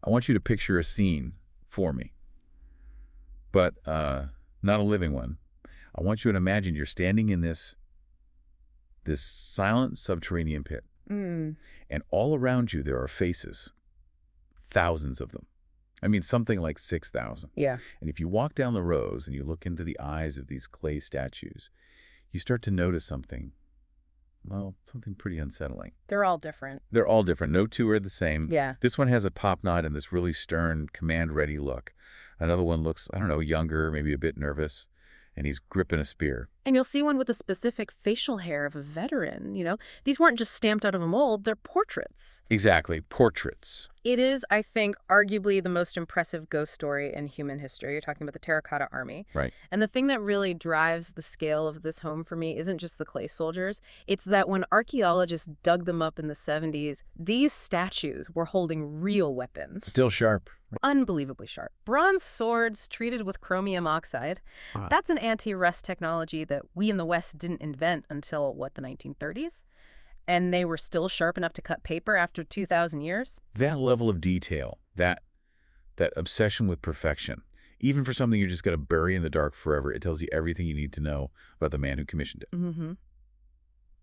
I want you to picture a scene for me, but not a living one. I want you to imagine you're standing in this silent subterranean pit. And all around you there are faces, thousands of them. I mean, something like 6,000. Yeah. And if you walk down the rows and you look into the eyes of these clay statues, you start to notice something, well, something pretty unsettling. They're all different. They're all different. No two are the same. Yeah. This one has a top knot and this really stern, command-ready look. Another one looks, I don't know, younger, maybe a bit nervous, and he's gripping a spear. And you'll see one with a specific facial hair of a veteran, you know? These weren't just stamped out of a mold, they're portraits. Exactly, portraits. It is, I think, arguably the most impressive ghost story in human history. You're talking about the Terracotta Army. Right. And the thing that really drives the scale of this home for me isn't just the clay soldiers. It's that when archaeologists dug them up in the 70s, these statues were holding real weapons. Still sharp. Unbelievably sharp. Bronze swords treated with chromium oxide. That's an anti-rust technology that we in the West didn't invent until, what, the 1930s? And they were still sharp enough to cut paper after 2,000 years? That level of detail, that obsession with perfection, even for something you're just going to bury in the dark forever, it tells you everything you need to know about the man who commissioned it. Mm-hmm.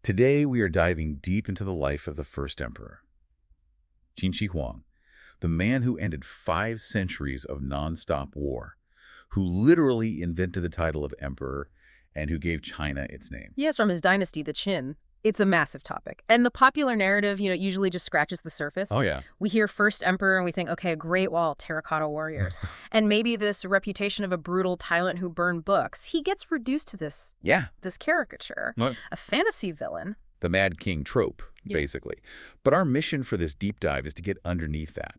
Today, we are diving deep into the life of the first emperor, Qin Shi Huang, the man who ended 5 centuries of nonstop war, who literally invented the title of emperor and who gave China its name. Yes, from his dynasty, the Qin. It's a massive topic. And the popular narrative, usually just scratches the surface. Oh, yeah. We hear first emperor and we think, okay, Great Wall, terracotta warriors. And maybe this reputation of a brutal tyrant who burned books. He gets reduced to this caricature, What? a fantasy villain. The Mad King trope, basically. But our mission for this deep dive is to get underneath that.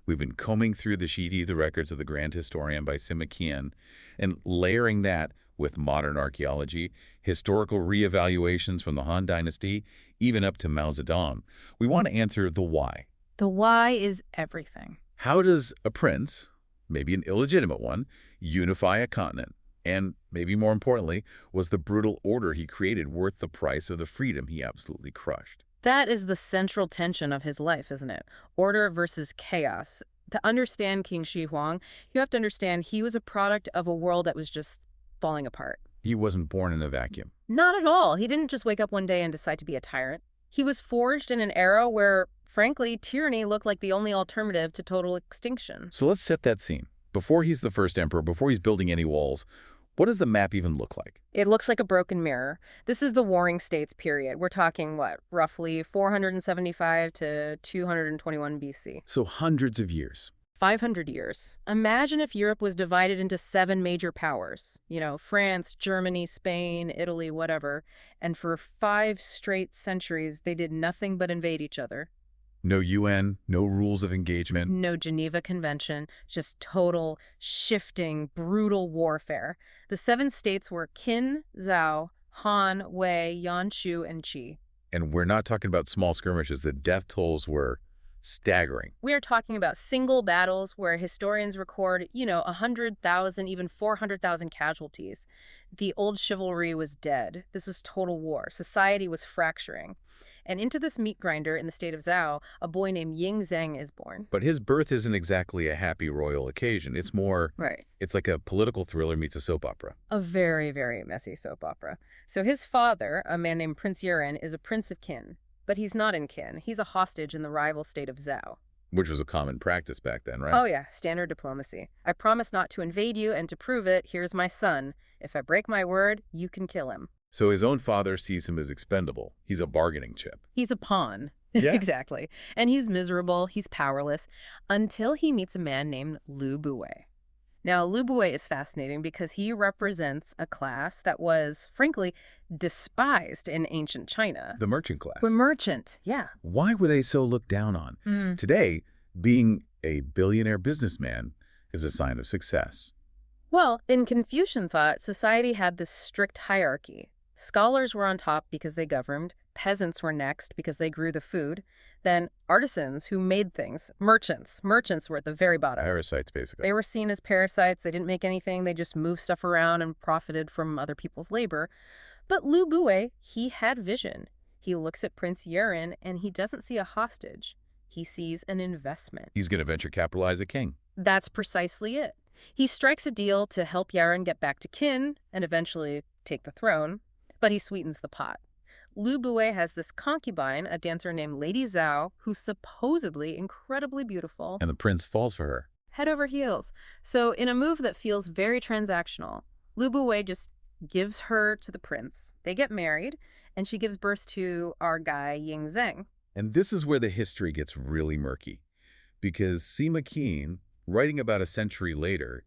We've been combing through the records of the Grand Historian by Sima Qian and layering that with modern archaeology, historical reevaluations from the Han Dynasty, even up to Mao Zedong. We want to answer the why. The why is everything. How does a prince, maybe an illegitimate one, unify a continent? And maybe more importantly, was the brutal order he created worth the price of the freedom he absolutely crushed? That is the central tension of his life, isn't it? Order versus chaos. To understand Qin Shi Huang, you have to understand he was a product of a world that was just falling apart. He wasn't born in a vacuum. Not at all. He didn't just wake up one day and decide to be a tyrant. He was forged in an era where, frankly, tyranny looked like the only alternative to total extinction. So let's set that scene. Before he's the first emperor, before he's building any walls, what does the map even look like? It looks like a broken mirror. This is the Warring States period. We're talking, what, roughly 475 to 221 BC. So hundreds of years. 500 years. Imagine if Europe was divided into 7 major powers. France, Germany, Spain, Italy, whatever. And for 5 straight centuries, they did nothing but invade each other. No UN, no rules of engagement. No Geneva Convention, just total, shifting, brutal warfare. The 7 states were Qin, Zhao, Han, Wei, Yanshu, and Qi. And we're not talking about small skirmishes. The death tolls were staggering. We are talking about single battles where historians record, 100,000, even 400,000 casualties. The old chivalry was dead. This was total war. Society was fracturing. And into this meat grinder in the state of Zhao, a boy named Ying Zheng is born. But his birth isn't exactly a happy royal occasion. It's more, It's like a political thriller meets a soap opera. A very, very messy soap opera. So his father, a man named Prince Yuan, is a prince of Qin. But he's not in Qin. He's a hostage in the rival state of Zhao. Which was a common practice back then, right? Oh yeah, standard diplomacy. I promise not to invade you, and to prove it, here's my son. If I break my word, you can kill him. So his own father sees him as expendable. He's a bargaining chip. He's a pawn. Yeah. Exactly. And he's miserable, he's powerless, until he meets a man named Lu Bue. Now, Lu Bue is fascinating because he represents a class that was, frankly, despised in ancient China. The merchant class. The merchant, yeah. Why were they so looked down on? Today, being a billionaire businessman is a sign of success. Well, in Confucian thought, society had this strict hierarchy. Scholars were on top because they governed, peasants were next because they grew the food, then artisans who made things, merchants were at the very bottom. Parasites, basically. They were seen as parasites, they didn't make anything, they just moved stuff around and profited from other people's labor. But Lu Bue, he had vision. He looks at Prince Yuan and he doesn't see a hostage. He sees an investment. He's going to venture capitalize a king. That's precisely it. He strikes a deal to help Yaren get back to Qin and eventually take the throne, but he sweetens the pot. Lu Bue has this concubine, a dancer named Lady Zhao, who's supposedly incredibly beautiful. And the prince falls for her. Head over heels. So in a move that feels very transactional, Lu Bue just gives her to the prince. They get married, and she gives birth to our guy, Ying Zheng. And this is where the history gets really murky. Because Sima Qin, writing about a century later,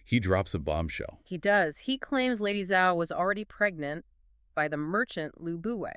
he drops a bombshell. He does. He claims Lady Zhao was already pregnant by the merchant Lu Bue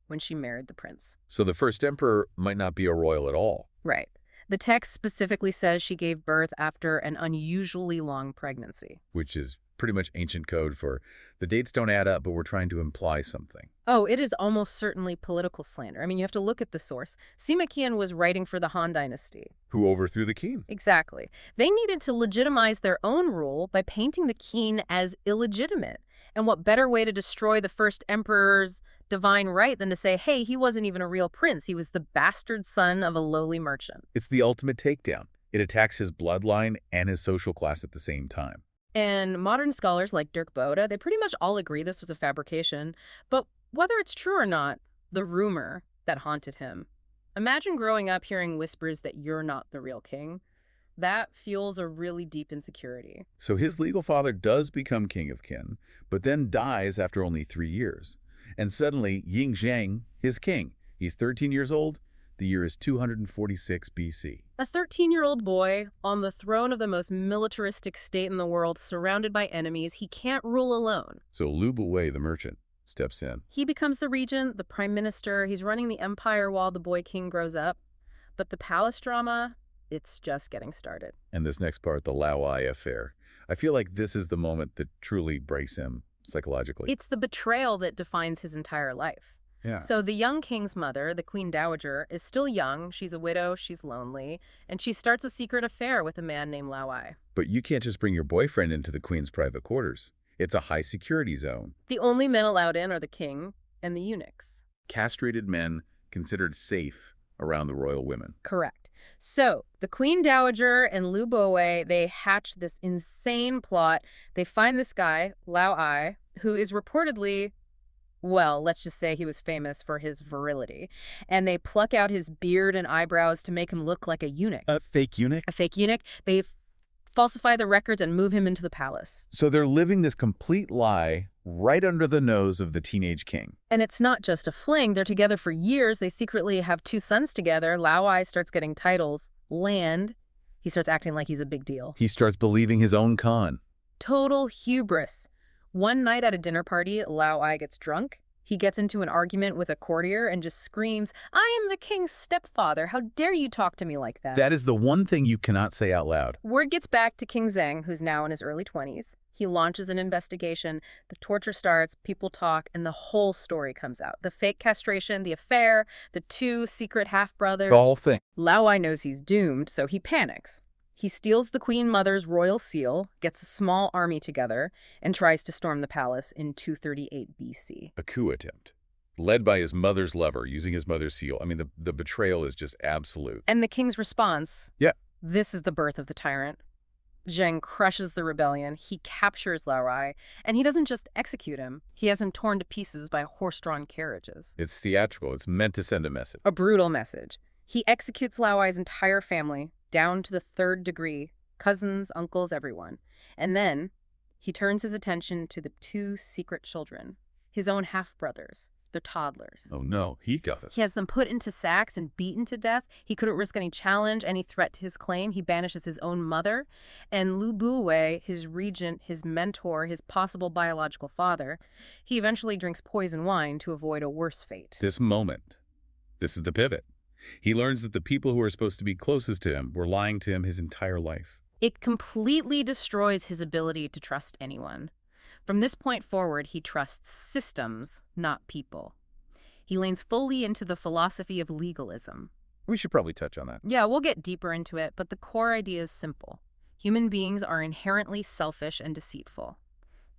when she married the prince. So the first emperor might not be a royal at all. Right. The text specifically says she gave birth after an unusually long pregnancy. Which is pretty much ancient code for the dates don't add up, but we're trying to imply something. Oh, it is almost certainly political slander. I mean, you have to look at the source. Sima Qian was writing for the Han Dynasty. Who overthrew the Qin? Exactly. They needed to legitimize their own rule by painting the Qin as illegitimate. And what better way to destroy the first emperor's divine right than to say, hey, he wasn't even a real prince. He was the bastard son of a lowly merchant. It's the ultimate takedown. It attacks his bloodline and his social class at the same time. And modern scholars like Dirk Bode, they pretty much all agree this was a fabrication. But whether it's true or not, the rumor that haunted him. Imagine growing up hearing whispers that you're not the real king. That fuels a really deep insecurity. So his legal father does become king of Qin, but then dies after only 3 years. And suddenly, Ying Zheng is king. He's 13 years old. The year is 246 BC. A 13-year-old boy on the throne of the most militaristic state in the world, surrounded by enemies. He can't rule alone. So Lu Bue, the merchant, steps in. He becomes the regent, the prime minister. He's running the empire while the boy king grows up. But the palace drama, it's just getting started. And this next part, the Laowai affair. I feel like this is the moment that truly breaks him psychologically. It's the betrayal that defines his entire life. Yeah. So the young king's mother, the Queen Dowager, is still young. She's a widow, she's lonely, and she starts a secret affair with a man named Laowai. But you can't just bring your boyfriend into the queen's private quarters. It's a high-security zone. The only men allowed in are the king and the eunuchs. Castrated men considered safe around the royal women. Correct. So the Queen Dowager and Lu Bue, they hatch this insane plot. They find this guy, Laowai, who is reportedly, well, let's just say he was famous for his virility. And they pluck out his beard and eyebrows to make him look like a eunuch. A fake eunuch? A fake eunuch. They falsify the records and move him into the palace. So they're living this complete lie right under the nose of the teenage king. And it's not just a fling. They're together for years. They secretly have 2 sons together. Laowai starts getting titles, land. He starts acting like he's a big deal. He starts believing his own con. Total hubris. One night at a dinner party, Laowai gets drunk. He gets into an argument with a courtier and just screams, "I am the king's stepfather. How dare you talk to me like that?" That is the one thing you cannot say out loud. Word gets back to King Zheng, who's now in his early 20s. He launches an investigation. The torture starts, people talk, and the whole story comes out. The fake castration, the affair, the 2 secret half-brothers. The whole thing. Laowai knows he's doomed, so he panics. He steals the Queen Mother's royal seal, gets a small army together, and tries to storm the palace in 238 BC. A coup attempt. Led by his mother's lover, using his mother's seal. I mean, the betrayal is just absolute. And the king's response? Yeah. This is the birth of the tyrant. Zheng crushes the rebellion, he captures Laowai, and he doesn't just execute him, he has him torn to pieces by horse-drawn carriages. It's theatrical. It's meant to send a message. A brutal message. He executes Laowai's entire family, down to the 3rd degree, cousins, uncles, everyone. And then he turns his attention to the 2 secret children, his own half-brothers. They're toddlers. Oh no, he got it. He has them put into sacks and beaten to death. He couldn't risk any challenge, any threat to his claim. He banishes his own mother. And Lu Bue, his regent, his mentor, his possible biological father, he eventually drinks poison wine to avoid a worse fate. This moment, this is the pivot. He learns that the people who are supposed to be closest to him were lying to him his entire life. It completely destroys his ability to trust anyone. From this point forward, he trusts systems, not people. He leans fully into the philosophy of legalism. We should probably touch on that. Yeah, we'll get deeper into it, but the core idea is simple. Human beings are inherently selfish and deceitful.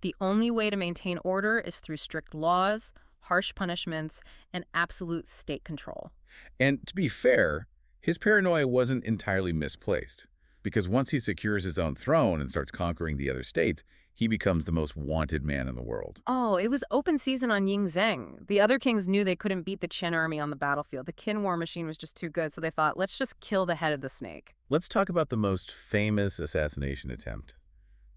The only way to maintain order is through strict laws, harsh punishments, and absolute state control. And to be fair, His paranoia wasn't entirely misplaced, because once he secures his own throne and starts conquering the other states, he becomes the most wanted man in the world. Oh, it was open season on Ying Zheng. The other kings knew they couldn't beat the Qin army on the battlefield. The Qin war machine was just too good, so they thought, let's just kill the head of the snake. Let's talk about the most famous assassination attempt,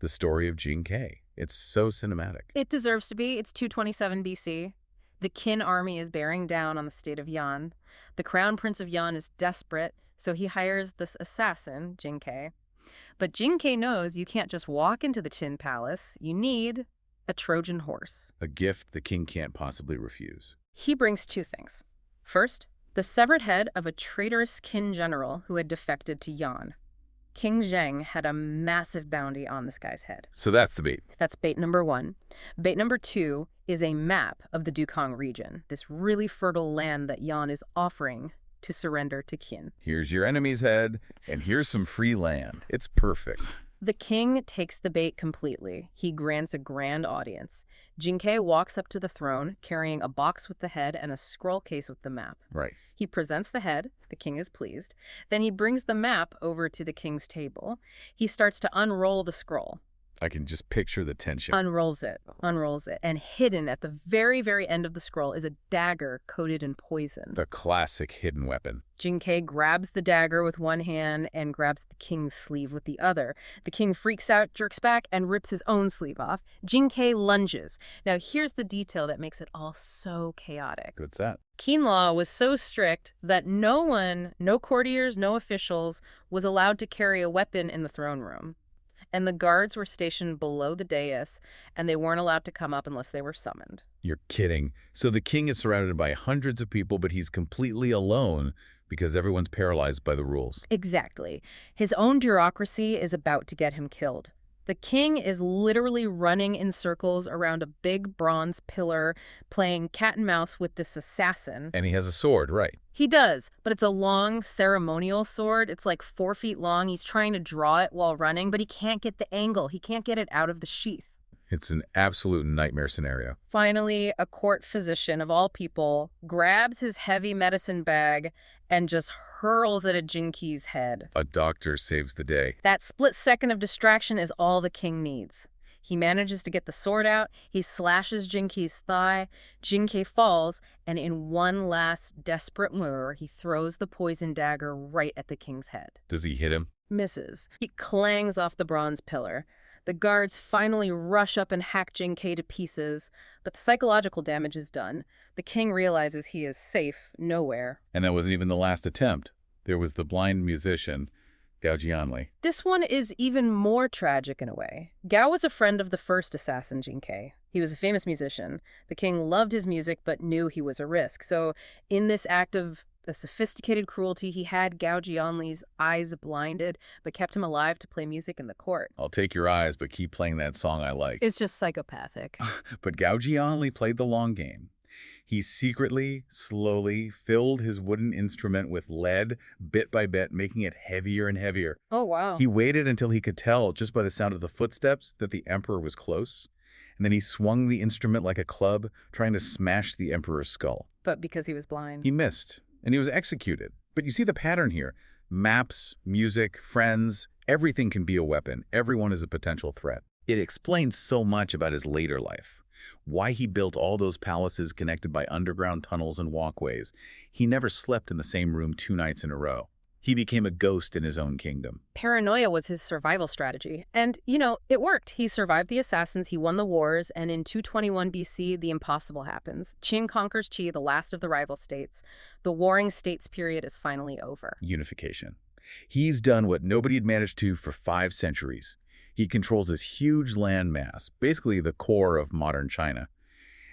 the story of Jing Kai. It's so cinematic. It deserves to be. It's 227 BC. The Qin army is bearing down on the state of Yan. The crown prince of Yan is desperate, so he hires this assassin, Jing Kai. But Jing Kai knows you can't just walk into the Qin palace. You need a Trojan horse. A gift the king can't possibly refuse. He brings two things. First, the severed head of a traitorous Qin general who had defected to Yan. King Zheng had a massive bounty on this guy's head. So that's the bait. That's bait number one. Bait number two is a map of the Dukang region, this really fertile land that Yan is offering to surrender to Qin. Here's your enemy's head, and here's some free land. It's perfect. The king takes the bait completely. He grants a grand audience. Jing Kai walks up to the throne, carrying a box with the head and a scroll case with the map. Right. He presents the head. The king is pleased. Then he brings the map over to the king's table. He starts to unroll the scroll. I can just picture the tension. Unrolls it, and hidden at the very, very end of the scroll is a dagger coated in poison. The classic hidden weapon. Jing Kai grabs the dagger with one hand and grabs the king's sleeve with the other. The king freaks out, jerks back, and rips his own sleeve off. Jing Kai lunges. Now here's the detail that makes it all so chaotic. What's that? Qin law was so strict that no one, no courtiers, no officials, was allowed to carry a weapon in the throne room. And the guards were stationed below the dais, and they weren't allowed to come up unless they were summoned. You're kidding. So the king is surrounded by hundreds of people, but he's completely alone because everyone's paralyzed by the rules. Exactly. His own bureaucracy is about to get him killed. The king is literally running in circles around a big bronze pillar, playing cat and mouse with this assassin. And he has a sword, right? He does, but it's a long ceremonial sword. It's like 4 feet long. He's trying to draw it while running, but he can't get the angle. He can't get it out of the sheath. It's an absolute nightmare scenario. Finally, a court physician, of all people, grabs his heavy medicine bag and just hurls it at Jing Kai's head. A doctor saves the day. That split second of distraction is all the king needs. He manages to get the sword out, he slashes Jing Kai's thigh, Jing Kai falls, and in one last desperate move, he throws the poison dagger right at the king's head. Does he hit him? Misses. He clangs off the bronze pillar. The guards finally rush up and hack Jing Kai to pieces, but the psychological damage is done. The king realizes he is safe nowhere. And that wasn't even the last attempt. There was the blind musician, Gao Jianli. This one is even more tragic in a way. Gao was a friend of the first assassin, Jing Kai. He was a famous musician. The king loved his music but knew he was a risk. So in this act of a sophisticated cruelty, he had Gao Jianli's eyes blinded but kept him alive to play music in the court. I'll take your eyes, but keep playing that song I like. It's just psychopathic. But Gao Jianli played the long game. He secretly, slowly filled his wooden instrument with lead, bit by bit, making it heavier and heavier. Oh, wow. He waited until he could tell, just by the sound of the footsteps, that the emperor was close. And then he swung the instrument like a club, trying to smash the emperor's skull. But because he was blind. He missed, and he was executed. But you see the pattern here. Maps, music, friends, everything can be a weapon. Everyone is a potential threat. It explains so much about his later life. Why he built all those palaces connected by underground tunnels and walkways. He never slept in the same room 2 nights in a row. He became a ghost in his own kingdom. Paranoia was his survival strategy. And, it worked. He survived the assassins, he won the wars, and in 221 BC, the impossible happens. Qin conquers Qi, the last of the rival states. The warring states period is finally over. Unification. He's done what nobody had managed to for 5 centuries. He controls this huge landmass, basically the core of modern China.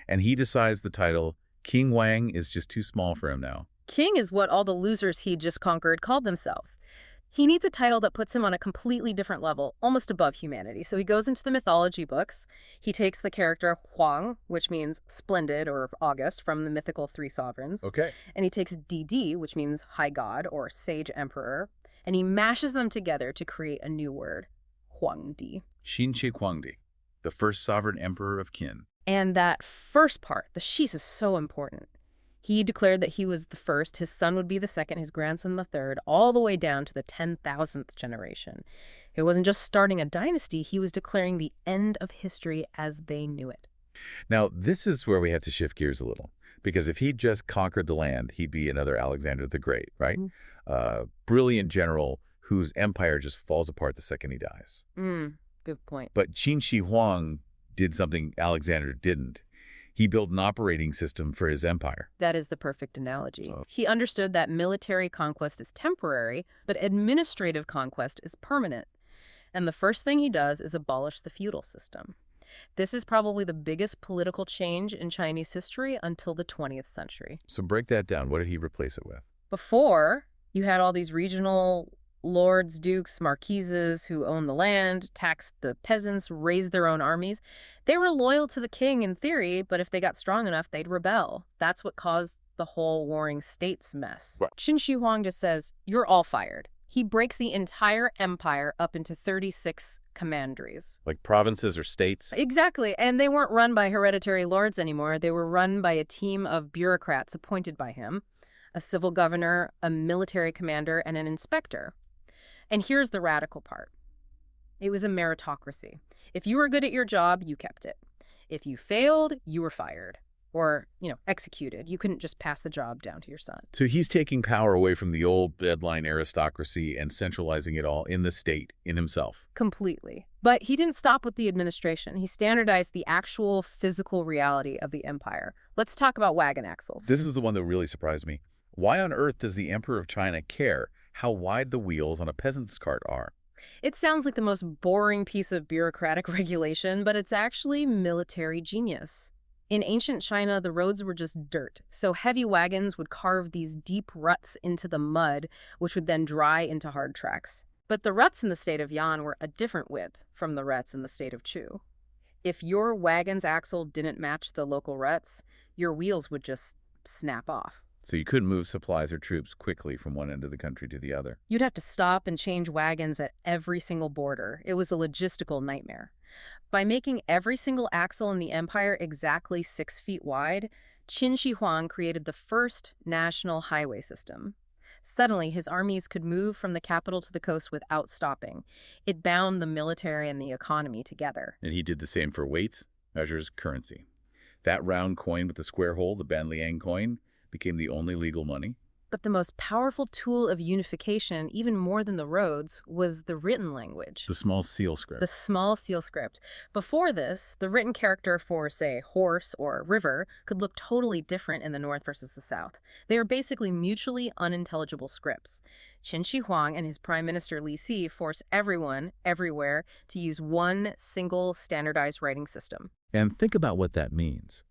And he decides the title, King Wang, is just too small for him now. King is what all the losers he just conquered called themselves. He needs a title that puts him on a completely different level, almost above humanity. So he goes into the mythology books. He takes the character Huang, which means splendid or august, from the mythical 3 sovereigns. Okay. And he takes Didi, which means high god or sage emperor, and he mashes them together to create a new word, Huangdi. Qin Shi Huang, the first sovereign emperor of Qin. And that first part, the Shi, is so important. He declared that he was the first, his son would be the second, his grandson the third, all the way down to the 10,000th generation. It wasn't just starting a dynasty, he was declaring the end of history as they knew it. Now, this is where we have to shift gears a little, because if he'd just conquered the land, he'd be another Alexander the Great, right? Brilliant general whose empire just falls apart the second he dies. Good point. But Qin Shi Huang did something Alexander didn't. He built an operating system for his empire. That is the perfect analogy. He understood that military conquest is temporary, but administrative conquest is permanent. And the first thing he does is abolish the feudal system. This is probably the biggest political change in Chinese history until the 20th century. So break that down. What did he replace it with? Before, you had all these regional lords, dukes, marquises who owned the land, taxed the peasants, raised their own armies. They were loyal to the king in theory, but if they got strong enough, they'd rebel. That's what caused the whole warring states mess. Right. Qin Shi Huang just says, you're all fired. He breaks the entire empire up into 36 commanderies. Like provinces or states? Exactly. And they weren't run by hereditary lords anymore. They were run by a team of bureaucrats appointed by him, a civil governor, a military commander, and an inspector. And here's the radical part. It was a meritocracy. If you were good at your job, you kept it. If you failed, you were fired or, executed. You couldn't just pass the job down to your son. So he's taking power away from the old bloodline aristocracy and centralizing it all in the state, in himself. Completely. But he didn't stop with the administration. He standardized the actual physical reality of the empire. Let's talk about wagon axles. This is the one that really surprised me. Why on earth does the Emperor of China care how wide the wheels on a peasant's cart are? It sounds like the most boring piece of bureaucratic regulation, but it's actually military genius. In ancient China, the roads were just dirt, so heavy wagons would carve these deep ruts into the mud, which would then dry into hard tracks. But the ruts in the state of Yan were a different width from the ruts in the state of Chu. If your wagon's axle didn't match the local ruts, your wheels would just snap off. So you couldn't move supplies or troops quickly from one end of the country to the other. You'd have to stop and change wagons at every single border. It was a logistical nightmare. By making every single axle in the empire exactly 6 feet wide, Qin Shi Huang created the first national highway system. Suddenly, his armies could move from the capital to the coast without stopping. It bound the military and the economy together. And he did the same for weights, measures, currency. That round coin with the square hole, the Banliang coin, became the only legal money. But the most powerful tool of unification, even more than the roads, was the written language. The small seal script. The small seal script. Before this, the written character for, say, horse or river could look totally different in the north versus the south. They were basically mutually unintelligible scripts. Qin Shi Huang and his prime minister Li Si forced everyone, everywhere, to use one single standardized writing system. And think about what that means.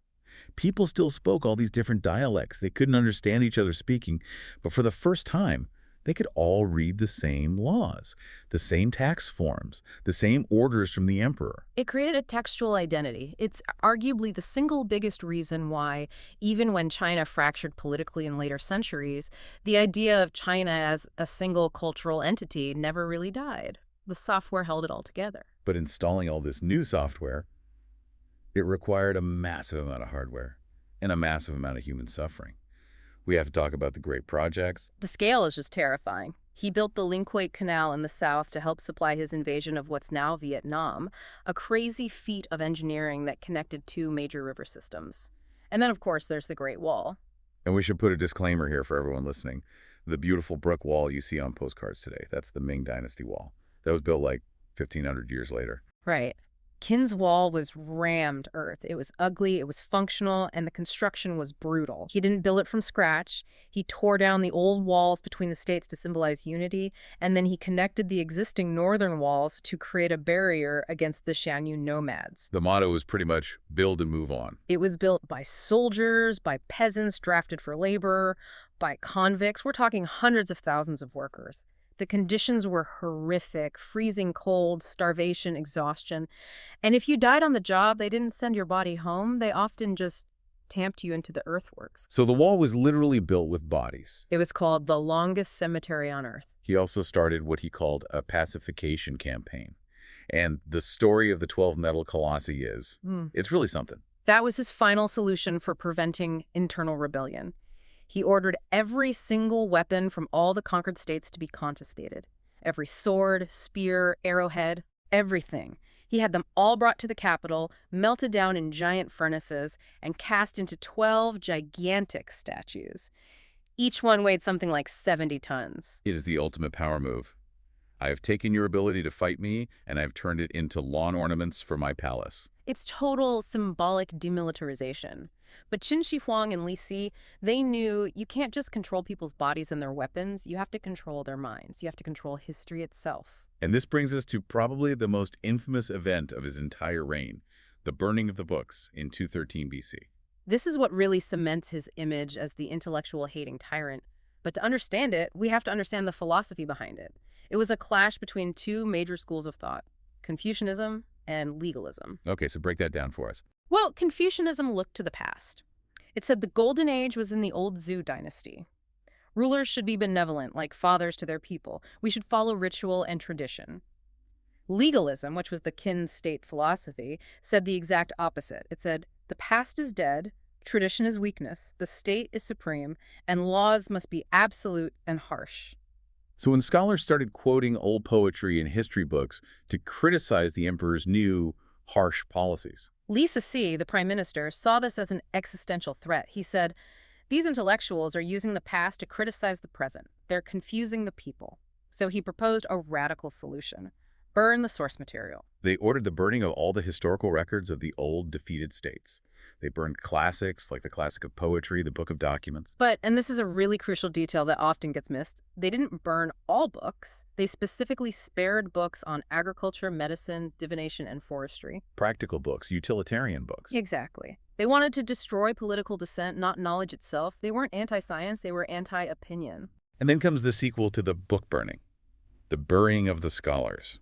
People still spoke all these different dialects. They couldn't understand each other speaking, but for the first time, they could all read the same laws, the same tax forms, the same orders from the emperor. It created a textual identity. It's arguably the single biggest reason why, even when China fractured politically in later centuries, the idea of China as a single cultural entity never really died. The software held it all together. But installing all this new software, it required a massive amount of hardware and a massive amount of human suffering. We have to talk about the great projects. The scale is just terrifying. He built the Linquate Canal in the south to help supply his invasion of what's now Vietnam, a crazy feat of engineering that connected 2 major river systems. And then, of course, there's the Great Wall. And we should put a disclaimer here for everyone listening. The beautiful brick wall you see on postcards today, that's the Ming Dynasty wall. That was built like 1,500 years later. Right. Qin's wall was rammed earth. It was ugly, it was functional, and the construction was brutal. He didn't build it from scratch. He tore down the old walls between the states to symbolize unity, and then he connected the existing northern walls to create a barrier against the Shanyu nomads. The motto was pretty much build and move on. It was built by soldiers, by peasants drafted for labor, by convicts. We're talking hundreds of thousands of workers. The conditions were horrific, freezing cold, starvation, exhaustion. And if you died on the job, they didn't send your body home. They often just tamped you into the earthworks. So the wall was literally built with bodies. It was called the longest cemetery on earth. He also started what he called a pacification campaign. And the story of the 12 metal colossi is, it's really something. That was his final solution for preventing internal rebellion. He ordered every single weapon from all the conquered states to be confiscated. Every sword, spear, arrowhead, everything. He had them all brought to the capital, melted down in giant furnaces, and cast into 12 gigantic statues. Each one weighed something like 70 tons. It is the ultimate power move. I have taken your ability to fight me, and I have turned it into lawn ornaments for my palace. It's total symbolic demilitarization. But Qin Shi Huang and Li Si, they knew you can't just control people's bodies and their weapons, you have to control their minds. You have to control history itself. And this brings us to probably the most infamous event of his entire reign, the burning of the books in 213 BC. This is what really cements his image as the intellectual-hating tyrant. But to understand it, we have to understand the philosophy behind it. It was a clash between two major schools of thought, Confucianism and legalism. Okay, so break that down for us. Well, Confucianism looked to the past. It said the golden age was in the old Zhou dynasty. Rulers should be benevolent, like fathers to their people. We should follow ritual and tradition. Legalism, which was the Qin state philosophy, said the exact opposite. It said, the past is dead, tradition is weakness, the state is supreme, and laws must be absolute and harsh. So when scholars started quoting old poetry and history books to criticize the emperor's new, harsh policies. Li Si, the prime minister, saw this as an existential threat. He said, these intellectuals are using the past to criticize the present. They're confusing the people. So he proposed a radical solution. Burn the source material. They ordered the burning of all the historical records of the old defeated states. They burned classics like the classic of poetry, the Book of Documents. But, and this is a really crucial detail that often gets missed, they didn't burn all books. They specifically spared books on agriculture, medicine, divination, and forestry. Practical books, utilitarian books. Exactly. They wanted to destroy political dissent, not knowledge itself. They weren't anti-science, they were anti-opinion. And then comes the sequel to the book burning, the burying of the scholars.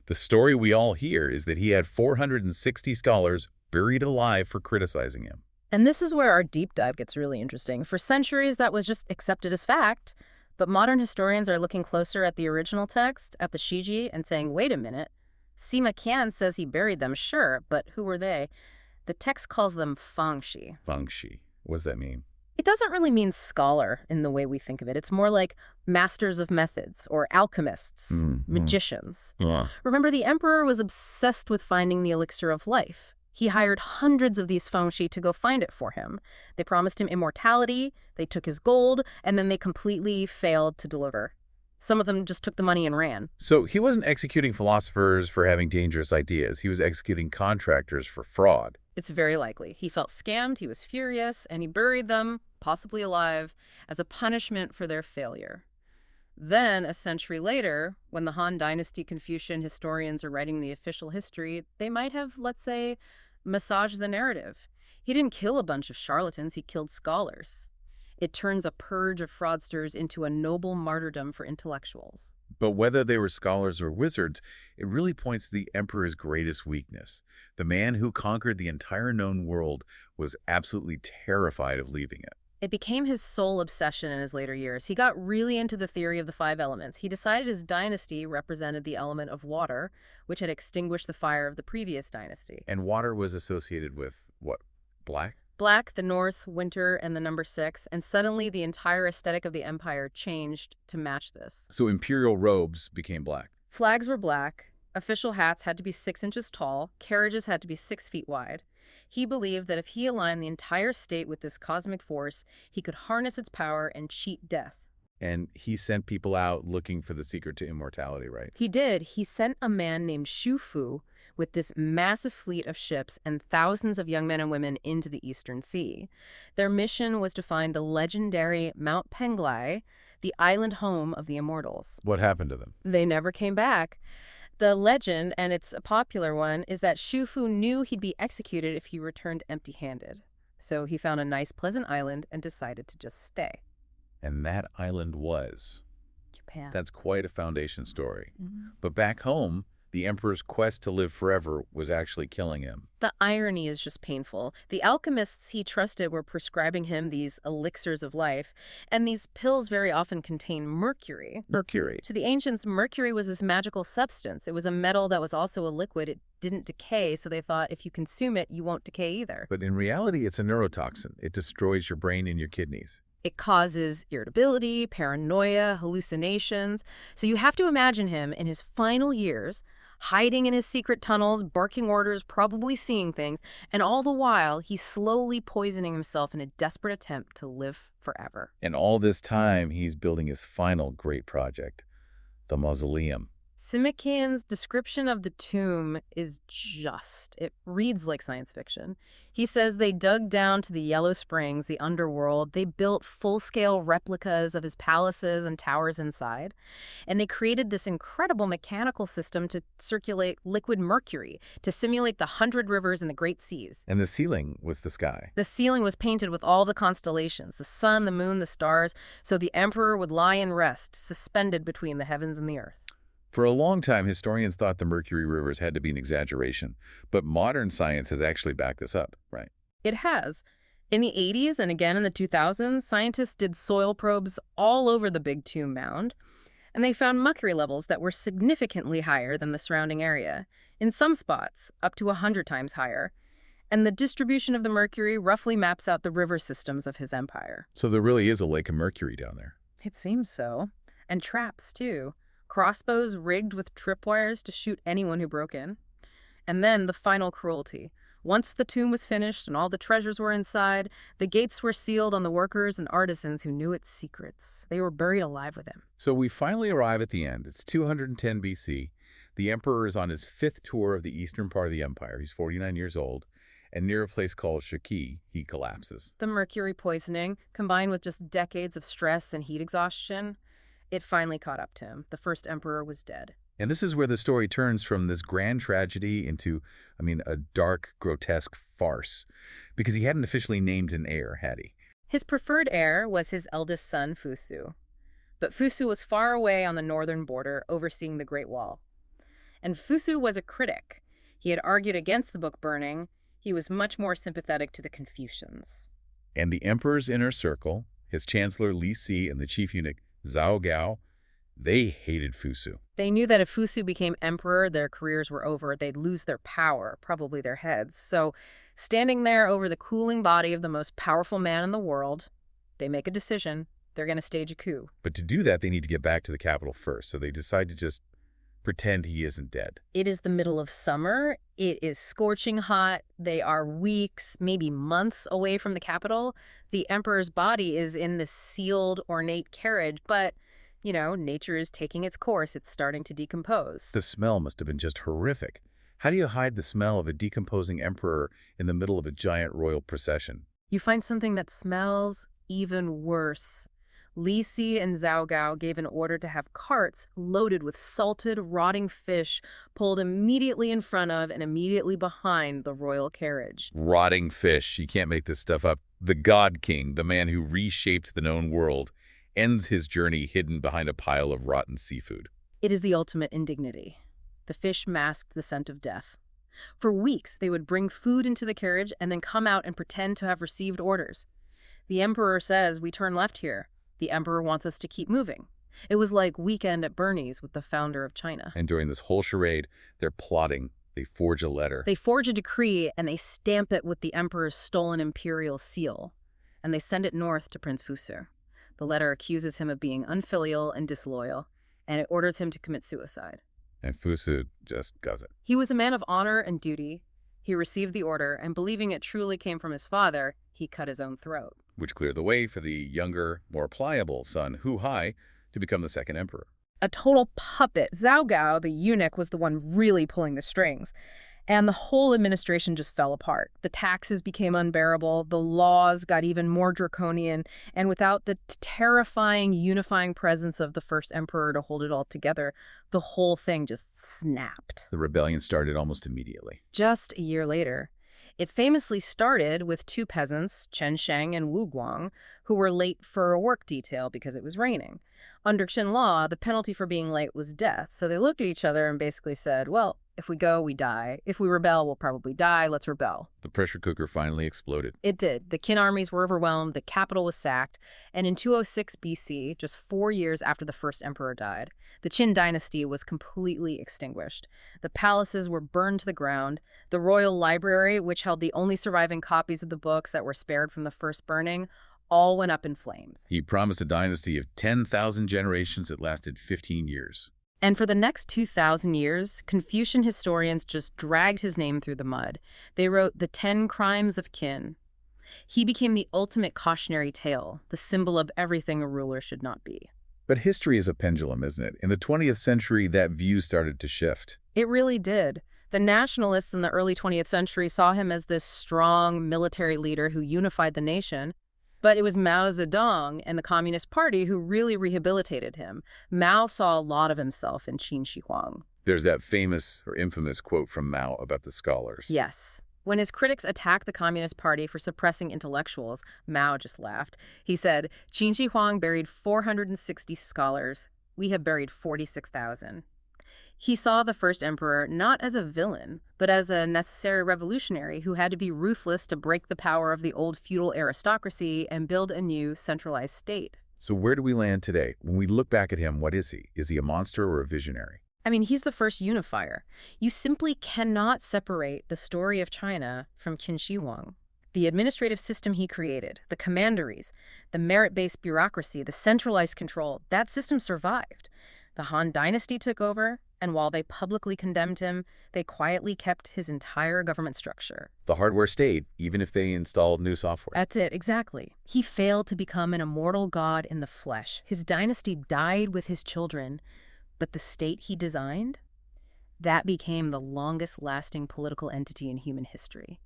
The story we all hear is that he had 460 scholars buried alive for criticizing him. And this is where our deep dive gets really interesting. For centuries, that was just accepted as fact. But modern historians are looking closer at the original text, at the Shiji, and saying, wait a minute. Sima Qian says he buried them, sure, but who were they? The text calls them fangxi. Fangxi. What does that mean? It doesn't really mean scholar in the way we think of it. It's more like masters of methods or alchemists, magicians. Yeah. Remember, the emperor was obsessed with finding the elixir of life. He hired hundreds of these fangxi to go find it for him. They promised him immortality, they took his gold, and then they completely failed to deliver. Some of them just took the money and ran. So he wasn't executing philosophers for having dangerous ideas. He was executing contractors for fraud. It's very likely. He felt scammed, he was furious, and he buried them, possibly alive, as a punishment for their failure. Then, a century later, when the Han Dynasty Confucian historians are writing the official history, they might have, let's say, massaged the narrative. He didn't kill a bunch of charlatans, he killed scholars. It turns a purge of fraudsters into a noble martyrdom for intellectuals. But whether they were scholars or wizards, it really points to the emperor's greatest weakness. The man who conquered the entire known world was absolutely terrified of leaving it. It became his sole obsession in his later years. He got really into the theory of the 5 elements. He decided his dynasty represented the element of water, which had extinguished the fire of the previous dynasty. And water was associated with, what, black? Black, the north, winter, and the number 6, and suddenly the entire aesthetic of the empire changed to match this. So imperial robes became black. Flags were black, official hats had to be 6 inches tall, carriages had to be 6 feet wide. He believed that if he aligned the entire state with this cosmic force, he could harness its power and cheat death. And he sent people out looking for the secret to immortality, right? He did. He sent a man named Xu Fu with this massive fleet of ships and thousands of young men and women into the Eastern Sea. Their mission was to find the legendary Mount Penglai, the island home of the immortals. What happened to them? They never came back. The legend, and it's a popular one, is that Xu Fu knew he'd be executed if he returned empty-handed. So he found a nice, pleasant island and decided to just stay. And that island was? Japan. That's quite a foundation story. But back home, the emperor's quest to live forever was actually killing him. The irony is just painful. The alchemists he trusted were prescribing him these elixirs of life, and these pills very often contain mercury. Mercury. To the ancients, mercury was this magical substance. It was a metal that was also a liquid. It didn't decay, so they thought if you consume it, you won't decay either. But in reality, it's a neurotoxin. It destroys your brain and your kidneys. It causes irritability, paranoia, hallucinations. So you have to imagine him in his final years, hiding in his secret tunnels, barking orders, probably seeing things, and all the while, he's slowly poisoning himself in a desperate attempt to live forever. And all this time, he's building his final great project, the mausoleum. Sima Qian's description of the tomb is it reads like science fiction. He says they dug down to the Yellow Springs, the underworld. They built full-scale replicas of his palaces and towers inside. And they created this incredible mechanical system to circulate liquid mercury, to simulate the 100 rivers and the great seas. And the ceiling was the sky. The ceiling was painted with all the constellations, the sun, the moon, the stars, so the emperor would lie in rest, suspended between the heavens and the earth. For a long time, historians thought the Mercury rivers had to be an exaggeration, but modern science has actually backed this up, right? It has. In the 80s and again in the 2000s, scientists did soil probes all over the big tomb mound, and they found mercury levels that were significantly higher than the surrounding area, in some spots up to 100 times higher. And the distribution of the mercury roughly maps out the river systems of his empire. So there really is a lake of mercury down there. It seems so. And traps, too. Crossbows rigged with tripwires to shoot anyone who broke in. And then the final cruelty. Once the tomb was finished and all the treasures were inside, the gates were sealed on the workers and artisans who knew its secrets. They were buried alive with him. So we finally arrive at the end. It's 210 BC. The emperor is on his 5th tour of the eastern part of the empire. He's 49 years old. And near a place called Shiki, he collapses. The mercury poisoning, combined with just decades of stress and heat exhaustion, it finally caught up to him. The first emperor was dead. And this is where the story turns from this grand tragedy into, a dark, grotesque farce. Because he hadn't officially named an heir, had he? His preferred heir was his eldest son, Fusu. But Fusu was far away on the northern border, overseeing the Great Wall. And Fusu was a critic. He had argued against the book burning. He was much more sympathetic to the Confucians. And the emperor's inner circle, his chancellor Li Si and the chief eunuch Zhao Gao, they hated Fusu. They knew that if Fusu became emperor, their careers were over. They'd lose their power, probably their heads. So, standing there over the cooling body of the most powerful man in the world, they make a decision. They're going to stage a coup. But to do that, they need to get back to the capital first. So they decide to just pretend he isn't dead. It is the middle of summer. It is scorching hot. They are weeks, maybe months away from the capital. The emperor's body is in this sealed, ornate carriage, but, nature is taking its course. It's starting to decompose. The smell must have been just horrific. How do you hide the smell of a decomposing emperor in the middle of a giant royal procession? You find something that smells even worse. Li Si and Zhao Gao gave an order to have carts loaded with salted, rotting fish pulled immediately in front of and immediately behind the royal carriage. Rotting fish. You can't make this stuff up. The God King, the man who reshaped the known world, ends his journey hidden behind a pile of rotten seafood. It is the ultimate indignity. The fish masked the scent of death. For weeks, they would bring food into the carriage and then come out and pretend to have received orders. The emperor says, "We turn left here." The emperor wants us to keep moving. It was like Weekend at Bernie's with the founder of China. And during this whole charade, they're plotting. They forge a letter. They forge a decree, and they stamp it with the emperor's stolen imperial seal. And they send it north to Prince Fusu. The letter accuses him of being unfilial and disloyal, and it orders him to commit suicide. And Fusu just does it. He was a man of honor and duty. He received the order, and believing it truly came from his father, he cut his own throat. Which cleared the way for the younger, more pliable son, Hu Hai, to become the second emperor. A total puppet. Zhao Gao, the eunuch, was the one really pulling the strings. And the whole administration just fell apart. The taxes became unbearable, the laws got even more draconian, and without the terrifying, unifying presence of the first emperor to hold it all together, the whole thing just snapped. The rebellion started almost immediately. Just a year later. It famously started with two peasants, Chen Sheng and Wu Guang, who were late for a work detail because it was raining. Under Qin law, the penalty for being late was death, so they looked at each other and basically said, well, if we go, we die. If we rebel, we'll probably die. Let's rebel. The pressure cooker finally exploded. It did. The Qin armies were overwhelmed, the capital was sacked, and in 206 BC, just 4 years after the first emperor died, the Qin dynasty was completely extinguished. The palaces were burned to the ground. The royal library, which held the only surviving copies of the books that were spared from the first burning, all went up in flames. He promised a dynasty of 10,000 generations that lasted 15 years. And for the next 2,000 years, Confucian historians just dragged his name through the mud. They wrote the 10 Crimes of Qin. He became the ultimate cautionary tale, the symbol of everything a ruler should not be. But history is a pendulum, isn't it? In the 20th century, that view started to shift. It really did. The nationalists in the early 20th century saw him as this strong military leader who unified the nation. But it was Mao Zedong and the Communist Party who really rehabilitated him. Mao saw a lot of himself in Qin Shi Huang. There's that famous or infamous quote from Mao about the scholars. Yes. When his critics attacked the Communist Party for suppressing intellectuals, Mao just laughed. He said, "Qin Shi Huang buried 460 scholars. We have buried 46,000. He saw the first emperor not as a villain, but as a necessary revolutionary who had to be ruthless to break the power of the old feudal aristocracy and build a new centralized state. So where do we land today? When we look back at him, what is he? Is he a monster or a visionary? I mean, he's the first unifier. You simply cannot separate the story of China from Qin Shi Huang. The administrative system he created, the commanderies, the merit-based bureaucracy, the centralized control, that system survived. The Han Dynasty took over, and while they publicly condemned him, they quietly kept his entire government structure. The hardware stayed, even if they installed new software. That's it, exactly. He failed to become an immortal god in the flesh. His dynasty died with his children, but the state he designed, that became the longest-lasting political entity in human history.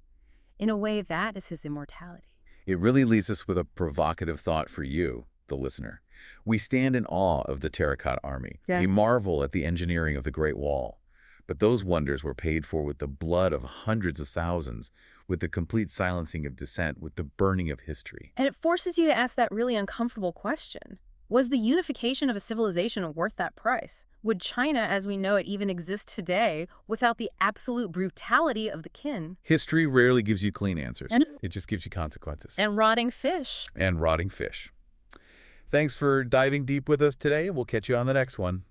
In a way, that is his immortality. It really leaves us with a provocative thought for you, the listener. We stand in awe of the Terracotta Army. Yeah. We marvel at the engineering of the Great Wall. But those wonders were paid for with the blood of hundreds of thousands, with the complete silencing of dissent, with the burning of history. And it forces you to ask that really uncomfortable question. Was the unification of a civilization worth that price? Would China, as we know it, even exist today without the absolute brutality of the Qin? History rarely gives you clean answers. It just gives you consequences. And rotting fish. And rotting fish. Thanks for diving deep with us today. We'll catch you on the next one.